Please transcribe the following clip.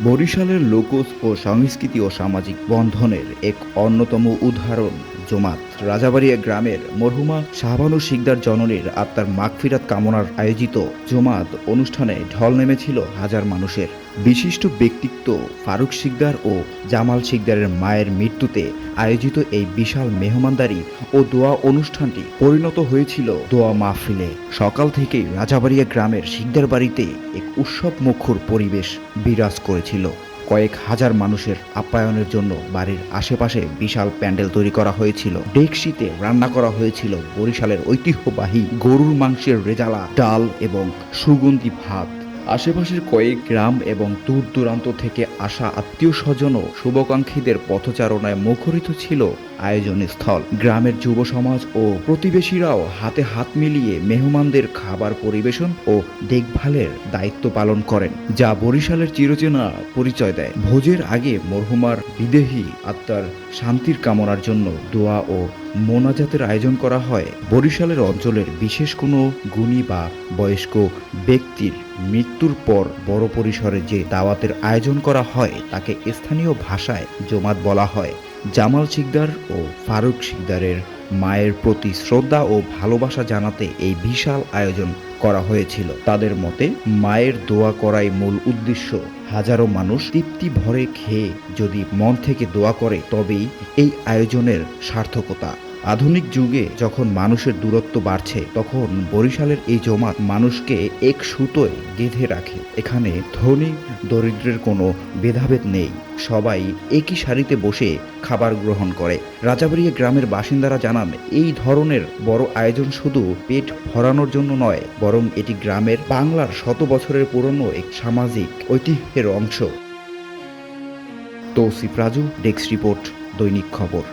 বরিশালের লোকজ ও সংস্কৃতি ও সামাজিক বন্ধনের এক অন্যতম উদাহরণ জমাত। রাজাবাড়িয়া গ্রামের মরহুমা শাহবানু শিকদার জননীর আত্মার মাগফিরাত কামনার আয়োজিত জমাত অনুষ্ঠানে ঢল নেমেছিল হাজার মানুষের। বিশিষ্ট ব্যক্তিত্ব ফারুক শিকদার ও জামাল শিকদারের মায়ের মৃত্যুতে আয়োজিত এই বিশাল মেহমানদারি ও দোয়া অনুষ্ঠানটি পরিণত হয়েছিল দোয়া মাহফিলে। সকাল থেকেই রাজাবাড়িয়া গ্রামের শিকদার বাড়িতে এক উৎসব মুখর পরিবেশ বিরাজ করেছিল। কয়েক হাজার মানুষের আপ্যায়নের জন্য বাড়ির আশেপাশে বিশাল প্যান্ডেল তৈরি করা হয়েছিল। ডেকসিতে রান্না করা হয়েছিল বরিশালের ঐতিহ্যবাহী গরুর মাংসের রেজালা, ডাল এবং সুগন্ধি ভাত। আশেপাশের কয়েক গ্রাম এবং দূর দূরান্ত থেকে আসা আত্মীয় স্বজন ও শুভাকাঙ্ক্ষীদের পথচারণায় মুখরিত ছিল আয়োজনের স্থল। গ্রামের যুব সমাজ ও প্রতিবেশীরাও হাতে হাত মিলিয়ে মেহমানদের খাবার পরিবেশন ও দেখভালের দায়িত্ব পালন করেন, যা বরিশালের চিরচেনা পরিচয় দেয়। ভোজের আগে মরহুমার বিদেহী আত্মার শান্তির কামনার জন্য দোয়া ও মোনাজাতের আয়োজন করা হয়। বরিশালের অঞ্চলের বিশেষ কোনো গুণী বা বয়স্ক ব্যক্তির মৃত্যুর পর বড় পরিসরে যে দাওয়াতের আয়োজন করা হয় তাকে স্থানীয় ভাষায় জমাত বলা হয়। জামাল শিকদার ও ফারুক শিকদারের মায়ের প্রতি শ্রদ্ধা ও ভালোবাসা জানাতে এই বিশাল আয়োজন করা হয়েছিল। তাদের মতে মায়ের দোয়া করাই মূল উদ্দেশ্য। হাজারো মানুষ তৃপ্তি ভরে খেয়ে যদি মন থেকে দোয়া করে তবেই এই আয়োজনের সার্থকতা। আধুনিক যুগে যখন মানুষের দূরত্ব বাড়ছে তখন বরিশালের এই জমাত মানুষকে এক সুতোয় গেঁথে রাখে। এখানে ধনী দরিদ্রের কোনো ভেদাভেদ নেই, সবাই একই সারিতে বসে খাবার গ্রহণ করে। রাজাবাড়িয়া গ্রামের বাসিন্দারা জানান, এই ধরনের বড় আয়োজন শুধু পেট ভরানোর জন্য নয়, বরং এটি গ্রামের বাংলার শত বছরের পুরনো এক সামাজিক ঐতিহ্যের অংশ। তৌসিফ রাজু, ডেস্ক রিপোর্ট, দৈনিক খবর।